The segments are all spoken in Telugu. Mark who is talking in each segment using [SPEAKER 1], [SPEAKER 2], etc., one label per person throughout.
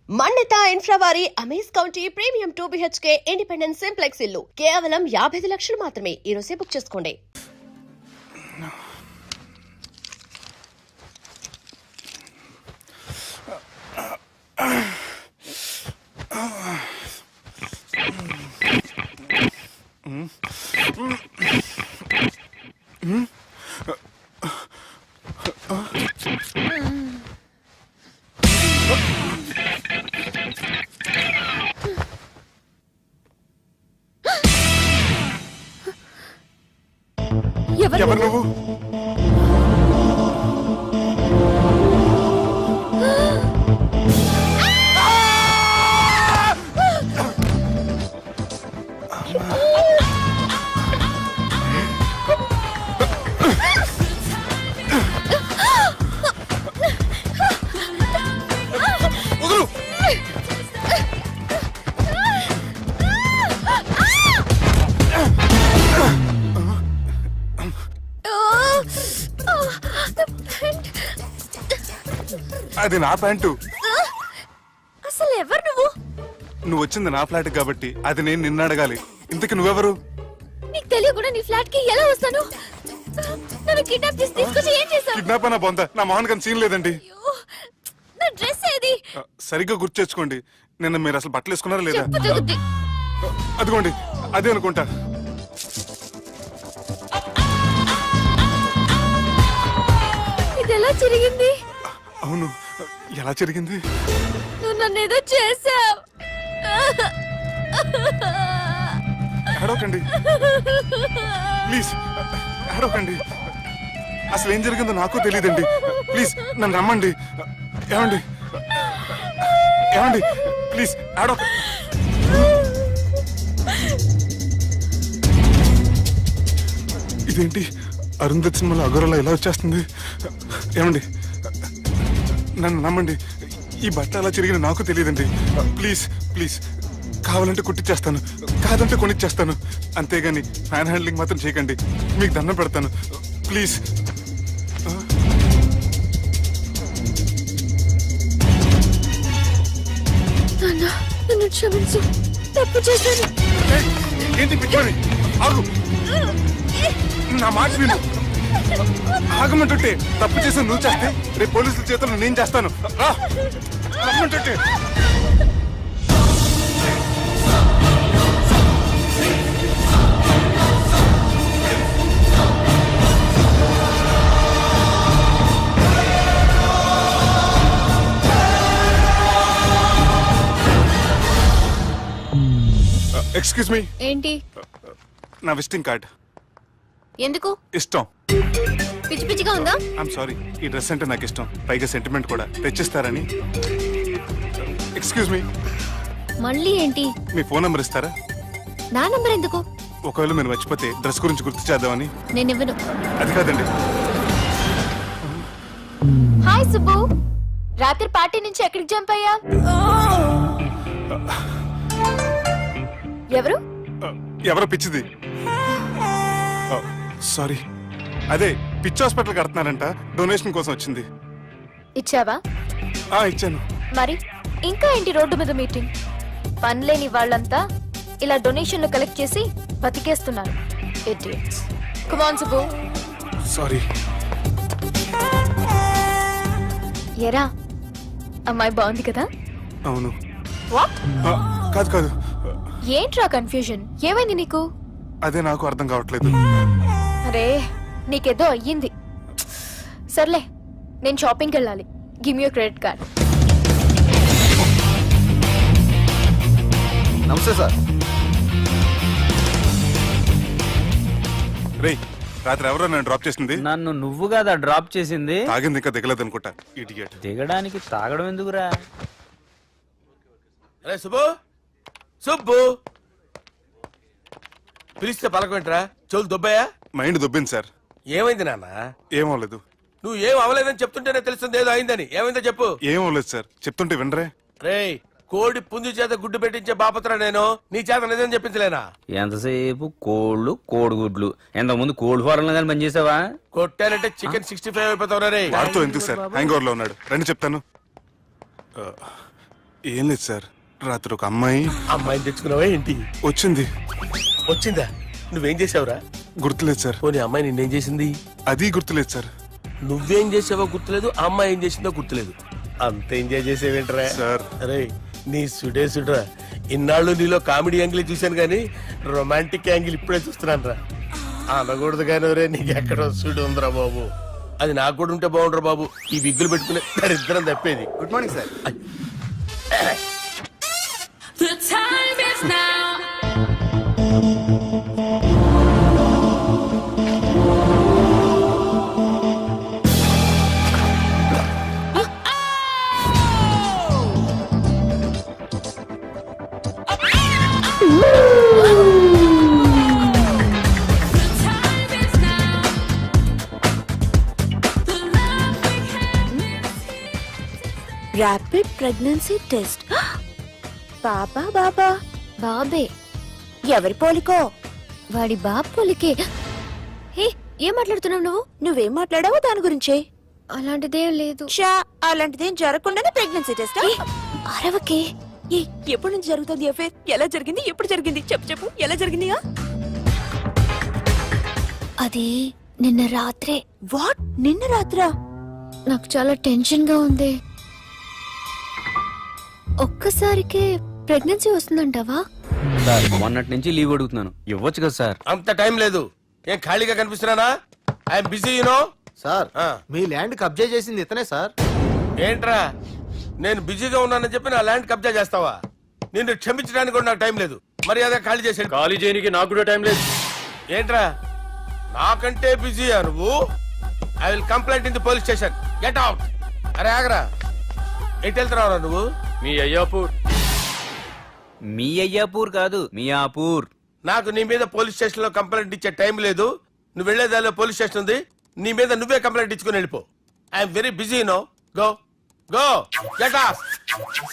[SPEAKER 1] మన్నిత ఇన్ఫ్రా వారి amaze county premium 2 BHK independent simplex ఇల్లు కేవలం 55 లక్షలు మాత్రమే. ఈ రోజే బుక్ చేసుకోండి.
[SPEAKER 2] ఎవరు నువ్వు? అది నా ప్యాంటు.
[SPEAKER 3] అసలు ఎవరు నువ్వు?
[SPEAKER 2] నువ్వు వచ్చింది నా ఫ్లాట్ కాబట్టి అది నేను నిన్ను అడగాలి. ఇంతకు నువ్వెవరు?
[SPEAKER 3] నీకు తెలియకుండా నీ ఫ్లాట్ కి ఎలా వస్తాను? నన్ను కిడ్నాప్ చేసి తీసుకొచ్చి ఏం చేశావు?
[SPEAKER 2] కిడ్నాప్ అన్న బొంద, నా మోహన్ కన్ సీన్ లేదండి.
[SPEAKER 3] నా డ్రెస్ ఏది?
[SPEAKER 2] సరిగ్గా గుర్తు తెచ్చుకోండి. నిన్న మీరు అసలు బట్టలు వేసుకున్నారా లేదా?
[SPEAKER 3] చెప్పు జగతి.
[SPEAKER 2] అదిగోండి అదే అనుకుంటా.
[SPEAKER 3] ఇది ఎలా జరిగింది?
[SPEAKER 2] అవును, ఎలా జరిగింది?
[SPEAKER 3] నువ్వు నన్ను ఏదో చేసావు.
[SPEAKER 2] ఏడవకండి ప్లీజ్, ఏడవకండి. అసలు ఏం జరిగిందో నాకు తెలియదండి. ప్లీజ్ నన్ను రమ్మండి. ఏమండి ఏమండి ప్లీజ్ ఏడవ. ఇదేంటి అరుంధతి సినిమాలో అగోరలా ఎలా వచ్చేస్తుంది? ఏమండి నన్ను నమ్మండి. ఈ బట్ట అలా చిరిగిన నాకు తెలియదండి. ప్లీజ్ ప్లీజ్, కావాలంటే కుట్టిచ్చేస్తాను, కాదంటే కొనిచ్చేస్తాను. అంతేగాని హ్యాండ్ హ్యాండ్లింగ్ మాత్రం చేయకండి. మీకు దండం పెడతాను ప్లీజ్.
[SPEAKER 3] నన్ను క్షమించు, తప్పు చేశాను.
[SPEAKER 2] ఏంటి పిచ్చోని? ఆగు, నా మాట విను. ఆగమంటుంటే తప్పు చేసి నువ్వు చేస్తే రేపు పోలీసుల చేతుల్లో నేను చేస్తాను. ఆగమంటుంటే. Excuse me.
[SPEAKER 3] ఏంటి?
[SPEAKER 2] నా విజిటింగ్ కార్డ్.
[SPEAKER 3] ఎందుకు?
[SPEAKER 2] ఇష్టం.
[SPEAKER 3] పిచ్చి పిచ్చిగా ఉందా?
[SPEAKER 2] ఐఎమ్ సారీ, ఈ డ్రెస్ అంటే నాకు ఇష్టం, పైగా సెంటిమెంట్ కూడా. తెచ్చిస్తారని. Excuse me.
[SPEAKER 3] మళ్ళీ ఏంటి?
[SPEAKER 2] మీ ఫోన్ నెంబర్ ఇస్తారా?
[SPEAKER 3] నా నంబర్ ఎందుకు?
[SPEAKER 2] ఒకవేళ మీరు మర్చిపోతే డ్రెస్ గురించి గుర్తు చేద్దామని.
[SPEAKER 3] నేను ఇవ్వను.
[SPEAKER 2] అది కాదండి.
[SPEAKER 3] హాయ్ సుబ్బు, రాత్రి పార్టీ నుంచి ఎక్కడికి జంప్ అయ్యా? ఎవరు?
[SPEAKER 2] ఎవరో పిచ్చిది. సారీ, అదే పిచ్చి హాస్పిటల్ కడుతున్నారంట, డొనేషన్ కోసం వచ్చింది.
[SPEAKER 3] ఇచ్చావా?
[SPEAKER 2] ఇచ్చాను.
[SPEAKER 3] మరి ఇంకా ఏంటి రోడ్డు మీద మీటింగ్? పనిలేని వాళ్ళంతా ఇలా డొనేషన్లు కలెక్ట్ చేసి బతికేస్తున్నారు. Idiots. Come on Subbu.
[SPEAKER 2] Sorry.
[SPEAKER 3] ఎరా, అమ్మాయి బాగుంది కదా?
[SPEAKER 2] అవును.
[SPEAKER 3] వాట్?
[SPEAKER 2] కాదు కాదు.
[SPEAKER 3] ఏంట్రా కన్ఫ్యూజన్? ఏమైంది నీకు?
[SPEAKER 2] అదే నాకు అర్థం కావట్లేదు.
[SPEAKER 3] అరే, నీకేదో అయ్యింది. సర్లే, నేను షాపింగ్కి వెళ్ళాలి. Give me your credit card.
[SPEAKER 4] నమస్తే సార్.
[SPEAKER 2] రేయ్, రాత్రి ఎవరో నన్ను డ్రాప్ చేసింది?
[SPEAKER 5] నన్ను నువ్వు కదా డ్రాప్ చేసింది.
[SPEAKER 2] తాగింది ఇంకా దిగలేదు అనుకుంటా. ఇడియట్.
[SPEAKER 5] దిగడానికి తాగడం ఎందుకురా?
[SPEAKER 4] అరే సుబ్బు, సుబ్బు పిలిస్తే పలకమంటరా? చెవులు దొబ్బాయా?
[SPEAKER 2] Mind దొబ్బింది sir.
[SPEAKER 4] ఏమైంది నాన్న?
[SPEAKER 2] ఏమవలేదు.
[SPEAKER 4] నువ్వు ఏం అవ్వలేదని చెప్తుంటేనే తెలుస్తుంది ఏదో అయిందని. ఏమైందో చెప్పు.
[SPEAKER 2] ఏమవలేదు సార్, చెప్తుంటే వినరే.
[SPEAKER 4] రేయ్, కోడి పుంజు చేత గుడ్డు పెట్టించే బాపత్ర నేను. నీ చేత నిజం చెప్పించలేనా?
[SPEAKER 5] ఎంతసేపు కోళ్ళు కోడిగుడ్లు. ఎంతకుముందు కోడి ఫారంలో కానీ పనిచేసావా?
[SPEAKER 4] కొట్టానంటే చికెన్ 65 అయిపోతావు రే.
[SPEAKER 2] వాడుతూ ఎందుకు సార్, హ్యాంగ్ ఓవర్ లో ఉన్నాడు. రండి చెప్తాను. ఏం లేదు సార్, రాత్రి ఒక అమ్మాయి
[SPEAKER 4] అమ్మాయిని తెచ్చుకున్నావా ఏంటి?
[SPEAKER 2] వచ్చింది.
[SPEAKER 4] వచ్చిందా? నువ్వేం చేసావురా?
[SPEAKER 2] గుర్తులేదు సార్.
[SPEAKER 4] పోనీ అమ్మాయి నిన్నేం చేసింది?
[SPEAKER 2] అది గుర్తులేదు సార్.
[SPEAKER 4] నువ్వేం చేసావో గుర్తులేదు, ఆ అమ్మాయి ఏం చేసిందో గుర్తులేదు. అంత ఎంజాయ్ చేసేవేంట్రా
[SPEAKER 2] సార్.
[SPEAKER 4] అరే నీ సుడే సుడ్రా. ఇన్నాళ్ళు నీలో కామెడీ యాంగిల్ చూశాను కానీ రొమాంటిక్ యాంగిల్ ఇప్పుడే చూస్తున్నాను రా. అనకూడదు కానీ రే, నీకు ఎక్కడ సుడు ఉందిరా బాబు. అది నాకు కూడా ఉంటే బాగుండ్రా బాబు. ఈ విగ్గులు పెట్టుకునే దరిద్రం తప్పేది.
[SPEAKER 6] Good morning sir.
[SPEAKER 7] The time is now. The time is now. The love we had is
[SPEAKER 8] rapid pregnancy test. బాబా బాబా
[SPEAKER 3] బాబే,
[SPEAKER 8] ఎవరి పోలికో?
[SPEAKER 3] వాడి బాబ్ పోలికే. హే, ఏం మాట్లాడుతున్నావు నువ్వు?
[SPEAKER 8] నువ్వేం మాట్లాడావో దాని గురించే.
[SPEAKER 3] అలాంటిదేం లేదు.
[SPEAKER 8] షా, అలాంటిదేం జరగకుండానే ప్రెగ్నెన్సీ టెస్ట్.
[SPEAKER 3] అరవకే.
[SPEAKER 8] ఎప్పటి నుంచి జరుగుతుంది అఫేర్? ఎలా జరిగింది? ఎప్పుడు జరిగింది? చెప్పు చెప్పు, ఎలా జరిగింది?
[SPEAKER 3] అది నిన్న రాత్రే.
[SPEAKER 8] వాట్? నిన్న రాత్రా?
[SPEAKER 3] నాకు చాలా టెన్షన్ గా ఉంది. ఒక్కసారికే ప్రెగ్నెన్సీ వస్తుందంటావా?
[SPEAKER 5] సార్ మొన్నటి నుంచి లీవ్ అడుగుతున్నాను, ఇవ్వచ్చు కదా సార్?
[SPEAKER 4] అంత టైం లేదు. ఏం ఖాళీగా కనిపిస్తున్నానా? I'm busy you know.
[SPEAKER 6] సార్ మీ ల్యాండ్ కబ్జా చేసింది ఇతనే సార్.
[SPEAKER 4] ఏంట్రా, నేను బిజీగా ఉన్నానని చెప్పి నా ల్యాండ్ కబ్జా చేస్తావా? నిన్ను క్షమించడానికి కూడా నాకు టైం లేదు. మరి అదే ఖాళీ చేసాడు.
[SPEAKER 5] ఖాళీ చేయడానికి నాకు కూడా టైం లేదు.
[SPEAKER 4] ఏంట్రా, నాకంటే బిజీయా నువ్వు? I will complaint in the police station. Get out. అరే ఆగరా, ఎటు వెళ్తున్నావురా నువ్వు?
[SPEAKER 5] మీ అయ్యాపూర్. మీ అయ్యాపూర్ కాదు, మియాపూర్.
[SPEAKER 4] నాకు నీ మీద పోలీస్ స్టేషన్ లో కంప్లైంట్ ఇచ్చే టైం లేదు. నువ్వు వెళ్లేదాలో పోలీస్ స్టేషన్ ఉంది. నీ మీద నువ్వే కంప్లైంట్ ఇచ్చుకుని వెళ్ళిపో. I'm very busy no. Go go get off.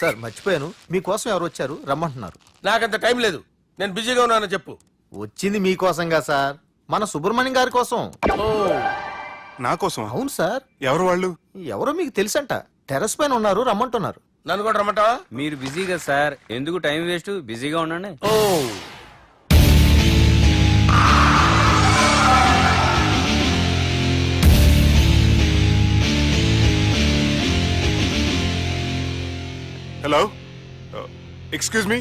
[SPEAKER 6] Sir మర్చిపోయాను, మీకోసం ఎవరు వచ్చారు రమ్మంటున్నారు.
[SPEAKER 4] నాకంత టైం లేదు, నేను బిజీగా ఉన్నానని చెప్పు.
[SPEAKER 6] వచ్చింది మీకోసంగా సార్, మన సుబ్రహ్మణ్యం గారి కోసం.
[SPEAKER 4] ఓ,
[SPEAKER 2] నా కోసం?
[SPEAKER 6] అవును సార్.
[SPEAKER 2] ఎవరు వాళ్ళు?
[SPEAKER 6] ఎవరో మీకు తెలుసంట, టెర్రస్ పైన ఉన్నారు, రమ్మంటున్నారు.
[SPEAKER 4] నన్ను కూడా రమ్మంటావా?
[SPEAKER 5] మీరు బిజీ కదా సార్, ఎందుకు టైం వేస్ట్? బిజీగా ఉండండి.
[SPEAKER 4] ఓ,
[SPEAKER 2] హలో, ఎక్స్క్యూజ్ మీ.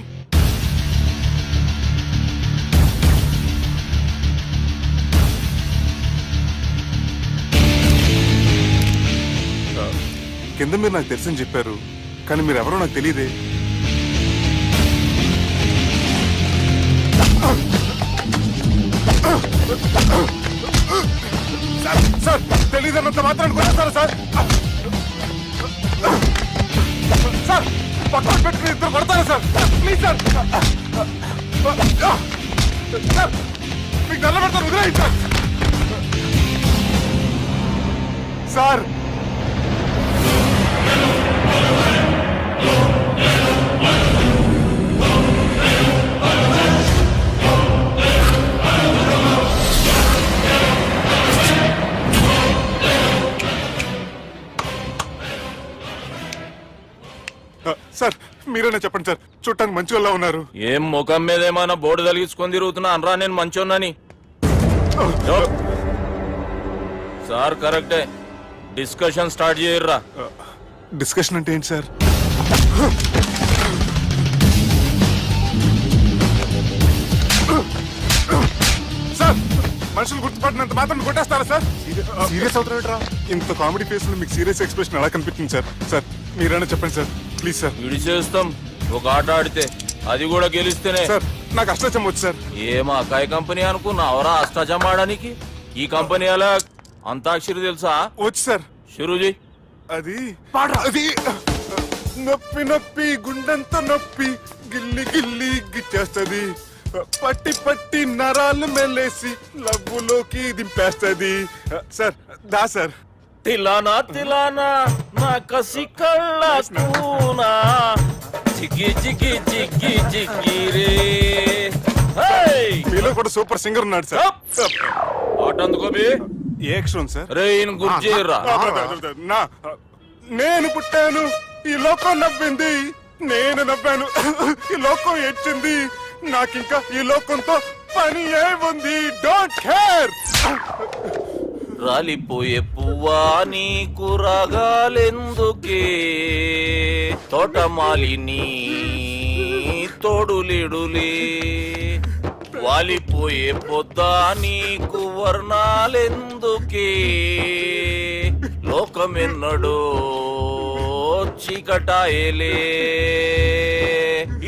[SPEAKER 2] కింద మీరు నాకు తెలుసని చెప్పారు, కానీ మీరు ఎవరో నాకు తెలియదే. సార్ తెలియదన్నంత మాత్రం కొట్టేస్తారా సార్? సార్ పక్కన పెట్టుకుని ఇద్దరు కొడతారా సార్? ప్లీజ్ సార్, సార్ మీకు నల్ల పెడతాను, వదిలేయండి సార్. సార్ సార్ మీరేనా చెప్పండి సార్, చూడటానికి మంచి వాళ్ళ ఉన్నారు.
[SPEAKER 9] ఏం ముఖం మీద ఏమైనా బోర్డు తలిగించుకొని తిరుగుతున్నా అనరా నేను మంచోన్నాని? సార్ కరెక్టే, డిస్కషన్ స్టార్ట్ చేయర్రా.
[SPEAKER 2] డిస్కషన్ అంటే ఏంటి సార్? సార్ మనుషులు గుర్తుపడినంత మాత్రం కొట్టేస్తారా సార్? సీరియస్ అవుతారా? ఇంత కామెడీ ఫేస్ లో మీకు సీరియస్ ఎక్స్ప్రెషన్ ఎలా కనిపిస్తుంది సార్? సార్ మీరైనా చెప్పండి సార్, ప్లీజ్ సార్.
[SPEAKER 9] విడిచేస్తాం ఒక ఆట ఆడితే, అది కూడా గెలిస్తేనే.
[SPEAKER 2] సార్ నాకు అష్టాచం వచ్చు సార్.
[SPEAKER 9] ఏం అకాయ కంపెనీ అనుకున్నావరా అష్టాచం ఆడడానికి? ఈ కంపెనీ అలా అంతాక్షరి తెలుసా?
[SPEAKER 2] వచ్చు సార్.
[SPEAKER 9] షురూజీ.
[SPEAKER 2] అది అది నొప్పి నొప్పి గుండెంత నొప్పి గిల్లి గిల్లి గిచ్చేస్తది, పట్టి పట్టి నరాలు మెల్లేసి లవ్వులోకి దింపేస్తది. సార్ దా సార్.
[SPEAKER 9] తిలానా తిలానా నా కసి కళ్ళ కూనా జిగి జిగి జిగి జిగి రే.
[SPEAKER 2] మీలో కూడా సూపర్ సింగర్ ఉన్నాడు సార్.
[SPEAKER 9] ఆట అందుకోబి.
[SPEAKER 2] ఏ అక్షరం సార్?
[SPEAKER 9] రే ఈయన గుర్తు చేయర్రా.
[SPEAKER 2] నా నేను పుట్టాను, ఈ లోకం నవ్వింది, నేను నవ్వాను. ఈ లోకం ఏడ్చింది. నాకింకా ఈ లోకంతో పని ఏముంది? Don't care.
[SPEAKER 9] రాలిపోయే పువ్వా నీకు రాగాలెందుకే, తోటమాలిని తోడులిడులే, వాలిపోయే పొద్దా నీకు వర్ణాలెందుకే, లోకమెన్నడో చీకటాయలే,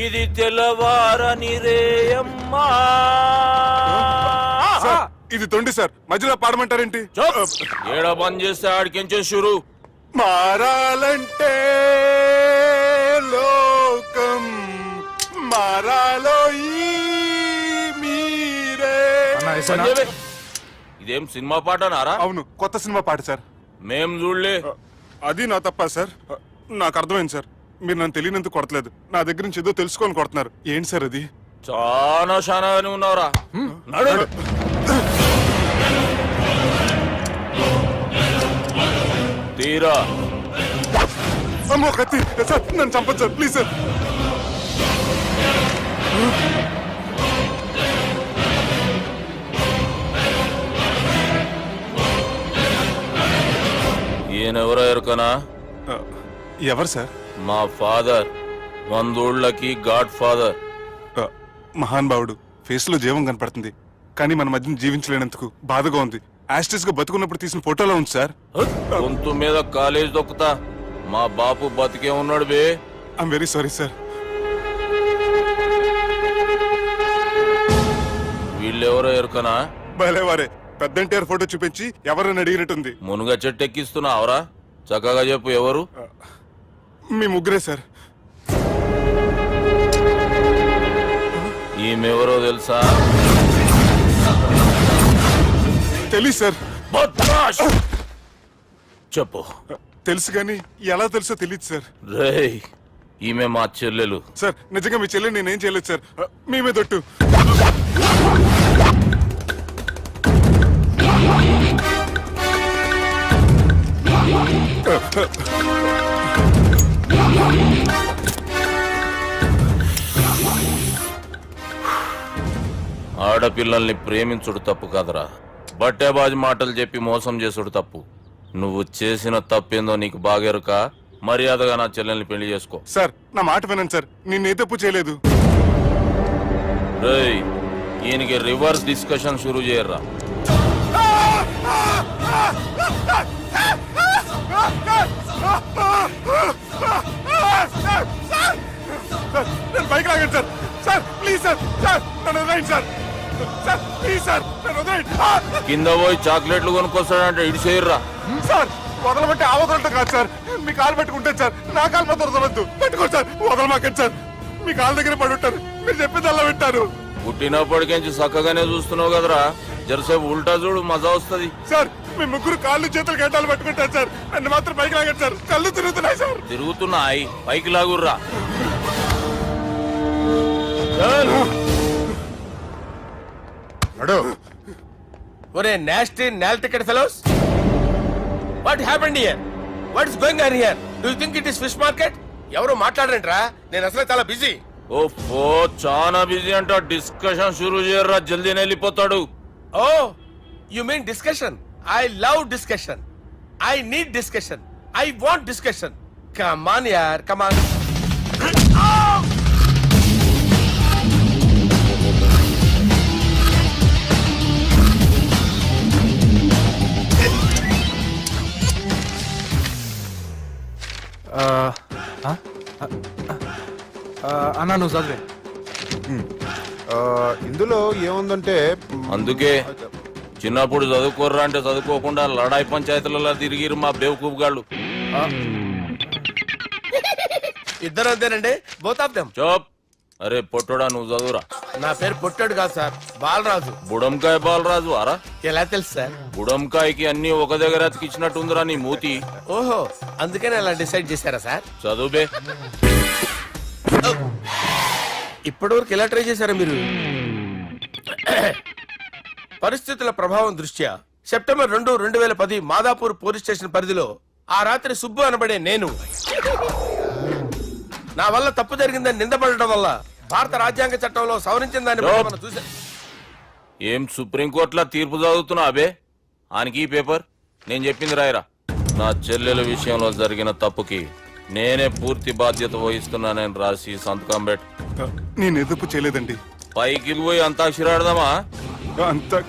[SPEAKER 9] ఇది తెల్లవారని రేయమ్మా.
[SPEAKER 2] సార్, ఇది తొండి సార్, మధ్యలో పాడమంటారేంటి?
[SPEAKER 9] ఏడ బంద్ చేస్తే ఆడికించే షురు.
[SPEAKER 2] మారాలంటే లోకం మారాలో ఈ మీరే.
[SPEAKER 9] సంజయ్, ఇదేం సినిమా పాట నారా?
[SPEAKER 2] అవును, కొత్త సినిమా పాట సార్.
[SPEAKER 9] మేం చూడలే.
[SPEAKER 2] అది నా తప్ప సార్. నాకు అర్థమైంది సార్. మీరు నన్ను తెలియనందుకు కొడతలేదు, నా దగ్గర నుంచి ఏదో తెలుసుకొని కొడుతున్నారు. ఏంటి సార్ అది?
[SPEAKER 9] చాలా శానాగానే ఉన్నావురా. నడు. తీరా.
[SPEAKER 2] అమ్మో కత్తి సార్, నన్ను చంపదు సార్, ప్లీజ్ సార్.
[SPEAKER 9] ఈయనెవరో ఎరుకనా?
[SPEAKER 2] ఎవరు సార్?
[SPEAKER 9] మా ఫాదర్, 100 గాడ్ ఫాదర్.
[SPEAKER 2] మహాన్ భావుడు. ఫేస్ లో జీవం కనపడుతుంది, కానీ మన మధ్యన జీవించలేనందుకు బాధగా ఉంది. యాస్టిస్ గా బతుకున్నప్పుడు తీసిన ఫోటోలో ఉంది సార్.
[SPEAKER 9] గొంతు మీద కాలేజ్ దొక్కుతా. మా బాపు బతికే ఉన్నాడు బే.
[SPEAKER 2] I'm very sorry sir.
[SPEAKER 9] వీళ్ళెవరో ఎరుకనా?
[SPEAKER 2] భలేవారే, పెద్ద ఎన్టీఆర్ ఫోటో చూపించి ఎవరని అడిగినట్టుంది.
[SPEAKER 9] మునుగ చెట్టు ఎక్కిస్తున్నావురా? చక్కగా చెప్పు ఎవరు?
[SPEAKER 2] మీ ముగ్గురే సార్.
[SPEAKER 9] ఈమెవరో తెలుసా?
[SPEAKER 2] తెలీదు సార్.
[SPEAKER 9] బద్మాష్! చెప్పు.
[SPEAKER 2] తెలుసు కానీ ఎలా తెలుసో తెలియదు సార్.
[SPEAKER 9] రేయ్, ఈమె మా చెల్లెలు.
[SPEAKER 2] సార్, నిజంగా మీ చెల్లెని నేనేం చేయలేదు సార్. మీ మీద ఒట్టు.
[SPEAKER 9] ఆడపిల్లల్ని ప్రేమించుడు తప్పు కాదురా, బట్టేబాజు మాటలు చెప్పి మోసం చేసుడు తప్పు. నువ్వు చేసిన తప్పేందో నీకు బాగెరుక. మర్యాదగా నా చెల్లెల్ని పెళ్లి చేసుకో.
[SPEAKER 2] సార్, నా మాట వినండి సార్, నేనే తప్పు చేయలేదు.
[SPEAKER 9] రేయ్, ఈయనకి రివర్స్ డిస్కషన్ షురూ చేయర్రా.
[SPEAKER 2] నేను బైక్ లాగండి sir. Sir please sir, sir నన్ను వదిలేయండి సార్. సార్ ప్లీజ్ సార్, నన్ను వదిలేయండి.
[SPEAKER 9] కింద పోయి చాక్లెట్లు కొనుక్కొస్తాడంటే ఇటు చేయర్రా.
[SPEAKER 2] సార్, వదలబట్టి ఆ వదలటం కాదు సార్. మీ కాలు పెట్టుకుంటాను సార్, నా కాలు మాత్రం వదలవద్దు. పెట్టుకోండి సార్, వదలమాకండి సార్. మీ కాలు దగ్గర పడి ఉంటారు, మీరు చెప్పింది అలా వింటారు.
[SPEAKER 9] పుట్టినప్పటికేంచి చక్కగానే చూస్తున్నావు కదరా, జరసేపు ఉల్టా చూడు, మజా వస్తుంది.
[SPEAKER 2] సార్, మీ ముగ్గురు కాళ్ళు చేతులు గంటలు పట్టుకుంటారు సార్, నన్ను మాత్రం బైక్ లాగండి సార్. కళ్ళు తిరుగుతున్నాయి సార్.
[SPEAKER 9] తిరుగుతున్నాయి, పైకి లాగుర్రా.
[SPEAKER 4] ఒరే nasty null ticket fellows, what happened here? What is going on here? Do you think it is fish market? ఎవరు మాట్లాడరంట్రా, నేను అసలే చాలా బిజీ.
[SPEAKER 9] ఓ చాలా బిజీ అంట. డిస్కషన్ షురూ చేయర్రా, జల్దీ వెళ్ళిపోతాడు.
[SPEAKER 4] Oh you mean discussion? I love discussion. I need discussion. I want discussion. Come on యార్, కమ్ ఆన్.
[SPEAKER 6] అన్నా నువ్వు చదివే.
[SPEAKER 10] ఇందులో ఏముందంటే
[SPEAKER 9] అందుకే చిన్నప్పుడు చదువుకోర్రా అంటే చదువుకోకుండా లడాయి పంచాయతీలలో తిరిగిరు మా బేవకూఫ్ గాళ్ళు.
[SPEAKER 4] ఇద్దరు అంతేనండి, బోత్ ఆఫ్ దెమ్.
[SPEAKER 9] చోప్. అరే పొట్టోడా, నువ్వు చదువురా.
[SPEAKER 4] నా పేరు పొట్టాడు కాదు సార్, బాలరాజు.
[SPEAKER 9] బుడంకాయ బాలరాజు అరా?
[SPEAKER 4] ఎలా తెలుసు సార్?
[SPEAKER 9] బుడంకాయకి అన్ని ఒక దగ్గర అతికిచ్చినట్టుందిరా నీ మూతి.
[SPEAKER 4] ఓహో, అందుకని అలా డిసైడ్ చేశారా సార్?
[SPEAKER 9] చదువుబే.
[SPEAKER 4] ఇప్పటి వరకు ఎలా ట్రై చేశారా మీరు? పరిస్థితుల ప్రభావం దృష్ట్యా సెప్టెంబర్ 2, 2010 మాదాపూర్ పోలీస్ స్టేషన్ పరిధిలో ఆ రాత్రి సుబ్బు అనబడే నేను నా వల్ల తప్పు జరిగిందని నిందపడటం వల్ల భారత రాజ్యాంగ చట్టంలో సవరించిన దాన్ని బట్టి మనం చూసా.
[SPEAKER 9] ఏం సుప్రీంకోర్టులో తీర్పు చదువుతున్నా అబే? ఆనికి ఈ పేపర్ నేను చెప్పింది రాయరా. నా చెల్లెల విషయంలో జరిగిన తప్పుకి నేనే పూర్తి బాధ్యత వహిస్తున్నానని రాసి సంతకం పెట్టు.
[SPEAKER 2] నేను ఎదుపు చేయలేదండి.
[SPEAKER 9] పైకి పోయి అంతాక్షరి ఆడదామా?
[SPEAKER 2] అంత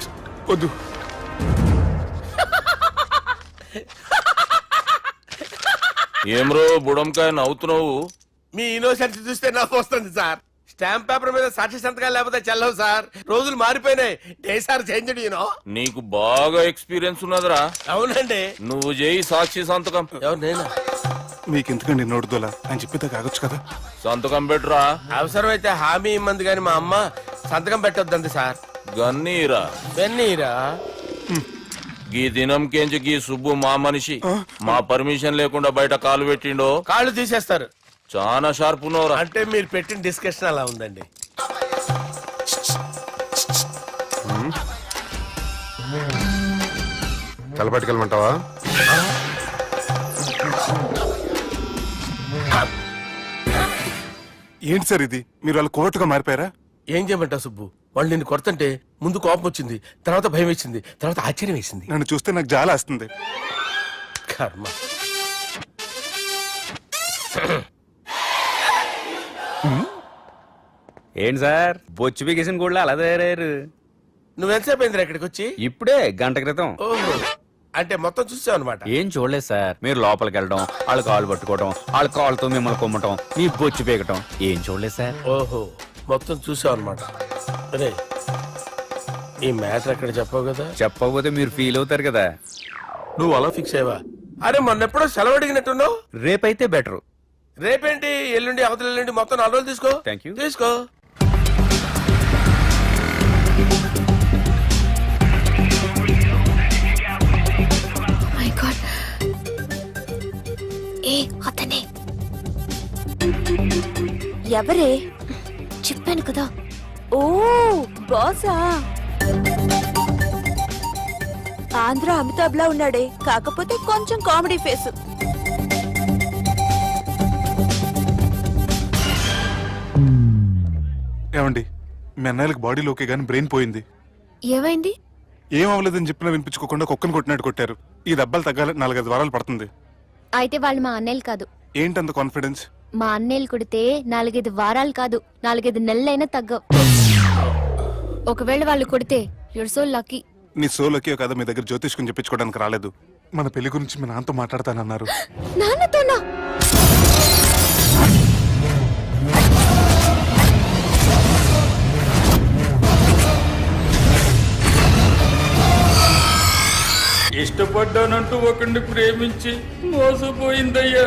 [SPEAKER 2] వద్దు.
[SPEAKER 9] ఏమ్రో బుడంకాయ నవ్వుతున్నావు?
[SPEAKER 4] మీ ఇన్నోసెన్స్ చూస్తే నాకు వస్తుంది సార్. స్టాంప్ పేపర్ మీద సాక్షి సంతకాలు లేకపోతే చెల్లవు సార్. రోజులు మారిపోయినాయి. Day sir change you know.
[SPEAKER 9] నీకు బాగా ఎక్స్పీరియన్స్ ఉన్నదిరా.
[SPEAKER 4] అవునండి.
[SPEAKER 9] నువ్వు చేయి సాక్షి సంతకం.
[SPEAKER 4] ఎవరు నేనా?
[SPEAKER 2] మీకు ఎందుకండి నోడుదోలా అని చెప్పితే కాగొచ్చు కదా.
[SPEAKER 9] సంతకం పెట్టురా.
[SPEAKER 4] అవసరమైతే హామీ ఇమ్మంది కానీ మా అమ్మ సంతకం పెట్టొద్దండి సార్.
[SPEAKER 9] గన్నీరా
[SPEAKER 4] వెన్నీరా.
[SPEAKER 9] గీ దినం కేంచి గీ సుబ్బు మా మనిషి మా పర్మిషన్ లేకుండా బయట కాలు పెట్టిండో
[SPEAKER 4] కాళ్ళు తీసేస్తారు.
[SPEAKER 9] చాలా షార్ప్ ఉన్నవరా.
[SPEAKER 4] అంటే మీరు పెట్టిన డిస్కషన్ అలా ఉందండి.
[SPEAKER 6] తలపట్టుకెళ్ళమంటావా?
[SPEAKER 2] ఏంటి సార్ ఇది? మీరు వాళ్ళ కోర్టుగా మారిపోయారా?
[SPEAKER 4] ఏం చేయమంటావు సుబ్బు? వాళ్ళు నిన్ను కొడుతుంటే ముందు కోపం వచ్చింది, తర్వాత భయం వేసింది, తర్వాత ఆశ్చర్యం వేసింది.
[SPEAKER 2] నన్ను చూస్తే నాకు జాలా వస్తుంది.
[SPEAKER 4] కర్మ.
[SPEAKER 5] ఏంటి సార్ బొచ్చు బిగేసిన కూడా అలా తయారయ్యారు?
[SPEAKER 4] నువ్వెంతసేపు అయిందిరా ఇక్కడికి వచ్చి?
[SPEAKER 5] ఇప్పుడే గంట క్రితం.
[SPEAKER 4] ఓహో, అంటే మొత్తం చూసావు అనమాట.
[SPEAKER 5] ఏం చూడలేదు సార్. మీరు లోపలికి వెళ్ళడం, వాళ్ళ కాళ్ళు పట్టుకోవడం, వాళ్ళ కాళ్ళతో మిమ్మల్ని కొమ్మటం, మీ బొచ్చు పీకటం ఏం చూడలేదు సార్.
[SPEAKER 4] ఓహో, మొత్తం చూసావు అనమాట. అరే, ఈ మ్యాటర్ అక్కడ చెప్పావు కదా.
[SPEAKER 5] చెప్పకపోతే మీరు ఫీల్ అవుతారు కదా.
[SPEAKER 4] నువ్వు అలా ఫిక్స్ అయ్యవా? అరే మొన్నెప్పుడో సెలవు అడిగినట్టున్నావు.
[SPEAKER 5] రేపైతే బెటర్.
[SPEAKER 4] రేపేంటి, ఎల్లుండి, అవతల ఎల్లుండి, మొత్తం 4 రోజులు తీసుకో.
[SPEAKER 5] Thank you.
[SPEAKER 4] తీసుకో.
[SPEAKER 3] మై గాడ్, ఏ అతనే
[SPEAKER 8] ఎవరే?
[SPEAKER 3] చెప్పాను కదా.
[SPEAKER 8] ఓ బాసా. ఆంధ్ర అమితాబ్ లా ఉన్నాడే, కాకపోతే కొంచెం కామెడీ ఫేస్.
[SPEAKER 2] ఏమండి, మీ అన్నయ్యలకు బాడీలో ఓకే కానీ బ్రెయిన్ పోయింది.
[SPEAKER 3] ఏమైంది?
[SPEAKER 2] ఏం అవ్వలేదని చెప్పినా వినిపించుకోకుండా కుక్కను కొట్టినట్టు కొట్టారు. ఈ దెబ్బలు తగ్గాలి 4-5 వారాలు పడుతుంది.
[SPEAKER 3] అయితే వాళ్ళు మా అన్నయ్యలు కాదు.
[SPEAKER 2] ఏంటంత కాన్ఫిడెన్స్?
[SPEAKER 3] మా అన్నయ్యలు కొడితే 4-5 వారాలు కాదు, 4-5 నెలలైనా తగ్గవు. ఒకవేళ వాళ్ళు కొడితే యూర్ సో లక్కీ.
[SPEAKER 2] నీ సోలోకి కదా మీ దగ్గర జ్యోతిష్కుని చెప్పించుకోవడానికి రాలేదు. మన పెళ్లి గురించి మీ నాన్నతో మాట్లాడతానన్నారు.
[SPEAKER 3] నాన్నతోనా?
[SPEAKER 10] ఇష్టపడ్డానంటూ ఒకరిని ప్రేమించి మోసపోయిందయ్యా.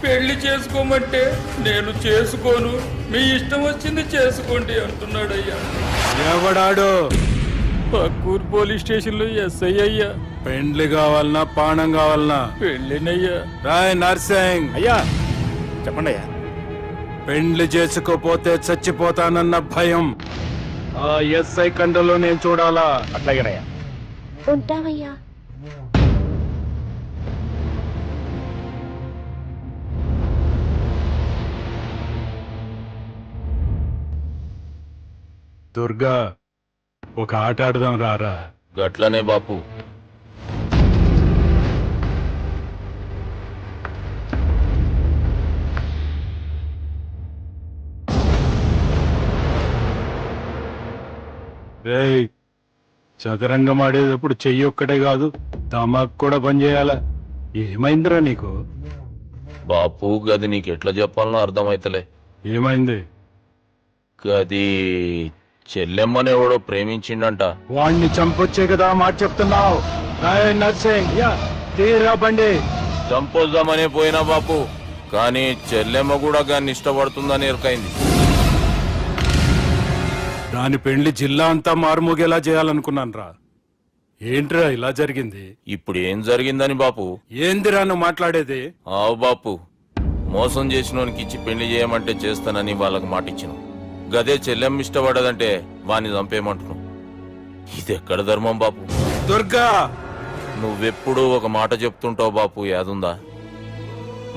[SPEAKER 10] పెళ్లి చేసుకోమంటే నేను చేసుకోను, మీ ఇష్టం వచ్చింది చేసుకోండి అంటున్నాడయ్యా.
[SPEAKER 11] ఎవడాడు?
[SPEAKER 10] పక్కూరు పోలీస్ స్టేషన్ లో ఎస్ఐ అయ్యా.
[SPEAKER 11] పెండ్లి కావాలనా పానం కావాలనా?
[SPEAKER 10] పెళ్ళినయ్యా.
[SPEAKER 11] రాయ్ నర్సింగ్,
[SPEAKER 2] అయ్యా చెప్పండి అయ్యా.
[SPEAKER 11] పెండ్లి చేసుకోపోతే చచ్చిపోతానన్న భయం ఆ ఎస్ఐ కండలో నేను చూడాలా?
[SPEAKER 2] అట్లాగేనయ్యా.
[SPEAKER 3] ఉంటావయ్యా.
[SPEAKER 11] దుర్గా, ఒక ఆట ఆడదాం రారా?
[SPEAKER 9] గట్లనే బాపు.
[SPEAKER 11] రేయ్, చదరంగం ఆడేటప్పుడు చెయ్యి ఒక్కటే కాదు దమాక్ కూడా పనిచేయాల. ఏమైందిరా నీకు?
[SPEAKER 9] బాపు గది నీకెట్లా చెప్పాలనో అర్థమైతలే.
[SPEAKER 11] ఏమైంది?
[SPEAKER 9] గది చెల్లెమ్మని ఎవడో ప్రేమించిండంట.
[SPEAKER 11] వాణ్ణి చంపొచ్చే కదా మాట చెప్తున్నావు? రాయ్ నర్సింగ్, తీరా బండి.
[SPEAKER 9] చంపొద్దామనే పోయినా బాపు, కానీ చెల్లెమ్మ కూడా గాన్ని ఇష్టపడుతుందని ఎరకైంది.
[SPEAKER 11] దాని పెళ్లి జిల్లా అంతా మారుమోగేలా చేయాలనుకున్నాను రా. ఏంట్రా ఇలా జరిగింది?
[SPEAKER 9] ఇప్పుడు ఏం జరిగిందని బాపు?
[SPEAKER 11] ఏందిరా నువ్వు మాట్లాడేది?
[SPEAKER 9] ఆవు బాపు, మోసం చేసినోనికి ఇచ్చి పెళ్లి చేయమంటే చేస్తానని వాళ్ళకి మాటిచ్చిన. గదే చెల్లెమ్మ ఇష్టపడదంటే వాణ్ణి చంపేయమంటున్నావు. ఇది ఎక్కడ ధర్మం బాపు?
[SPEAKER 11] దుర్గా,
[SPEAKER 9] నువ్వెప్పుడు ఒక మాట చెప్తుంటావు బాపు, యాదుందా?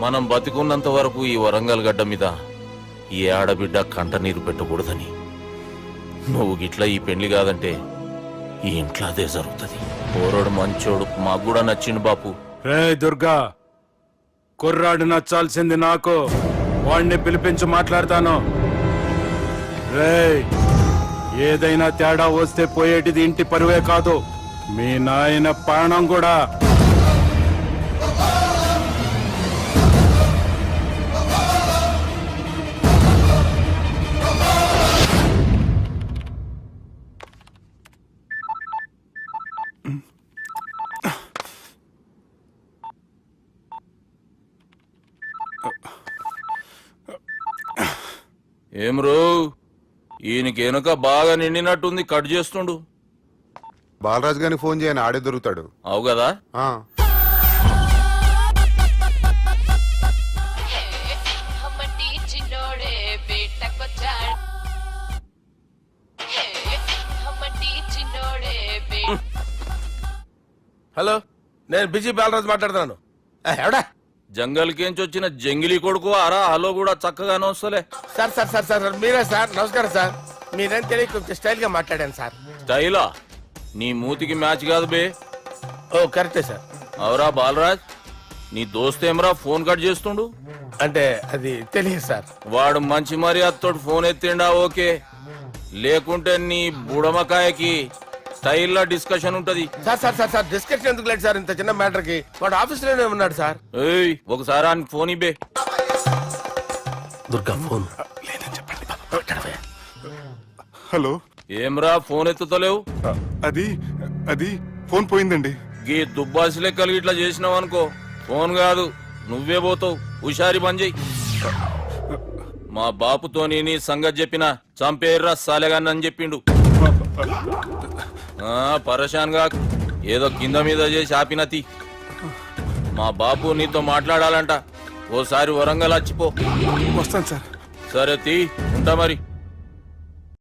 [SPEAKER 9] మనం బతికున్నంత వరకు ఈ వరంగల్ గడ్డ మీద ఈ ఆడబిడ్డ కంట నీరు పెట్టకూడదని. నువ్వు గిట్లా ఈ పెళ్లి కాదంటే ఈ ఇంట్లో అదే జరుగుతుంది. పోరోడు మంచోడు, మాకు కూడా నచ్చిండు బాపు.
[SPEAKER 11] రే దుర్గా, కుర్రాడు నచ్చాల్సింది నాకు. వాడిని పిలిపించి మాట్లాడతాను. రే, ఏదైనా తేడా వస్తే పోయేటిది ఇంటి పరువే కాదు, మీ నాయన ప్రాణం కూడా.
[SPEAKER 9] ఏం రో, ఈయనకి వెనుక బాగా నిండినట్టుంది, కట్ చేస్తుండు.
[SPEAKER 2] బాలరాజు గారిని ఫోన్ చేయని, ఆడే దొరుకుతాడు.
[SPEAKER 9] అవు కదా.
[SPEAKER 2] ఆ.
[SPEAKER 4] హలో, నేను బిజీ బాలరాజు మాట్లాడుతున్నాను. ఎవడా?
[SPEAKER 9] జంగల్కేంచి వచ్చిన జంగిలీ కొడుకు అరా. హలో కూడా చక్కగానే వస్తలే.
[SPEAKER 4] సార్ సార్ సార్ సార్ మీరే సార్? నమస్కారం సార్. మీరేం తెలియక కొంచెం స్టైల్ గా మాట్లాడాను సార్.
[SPEAKER 9] స్టైలా? నీ మూతికి మ్యాచ్ కాదు బే.
[SPEAKER 4] ఓ కరెక్టే సార్.
[SPEAKER 9] అవరా బాలరాజ్, నీ దోస్త్ ఏమరా ఫోన్ కట్ చేస్తుండు?
[SPEAKER 4] అంటే అది తెలియదు సార్.
[SPEAKER 9] వాడు మంచి మర్యాదతో ఫోన్ ఎత్తిండా ఓకే, లేకుంటే నీ బుడమకాయకి స్టైల్లో డిస్కషన్ ఉంటది.
[SPEAKER 4] Sir sir sir sir discussion ఎందుకు లేదు సార్? ఇంత చిన్న మ్యాటర్ కి వాడు ఆఫీస్ లోనే ఉన్నాడు సార్.
[SPEAKER 9] ఏయ్, ఒకసారి ఆయన ఫోన్ ఇబ్బే.
[SPEAKER 4] దుర్గా ఫోన్.
[SPEAKER 2] హలో.
[SPEAKER 9] ఏమ్రా ఫోన్ ఎత్తుతలేవు?
[SPEAKER 2] అది అది ఫోన్ పోయిందండి.
[SPEAKER 9] గీ దుబ్బాసి లెక్కలు ఇట్లా చేసినావు అనుకో, ఫోన్ కాదు నువ్వే పోతావు. హుషారి పని చెయ్యి. మా బాపుతోని నీ సంగతి చెప్పిన చంపేర్రా సాలెగాన్ని అని చెప్పిండు. పరేషాన్ గా ఏదో కింద మీద చేసి ఆపినతి. మా బాపు నీతో మాట్లాడాలంట. ఓసారి వరంగల్ వచ్చిపో.
[SPEAKER 2] వస్తాను సార్.
[SPEAKER 9] సరే తీ, ఉంటా మరి.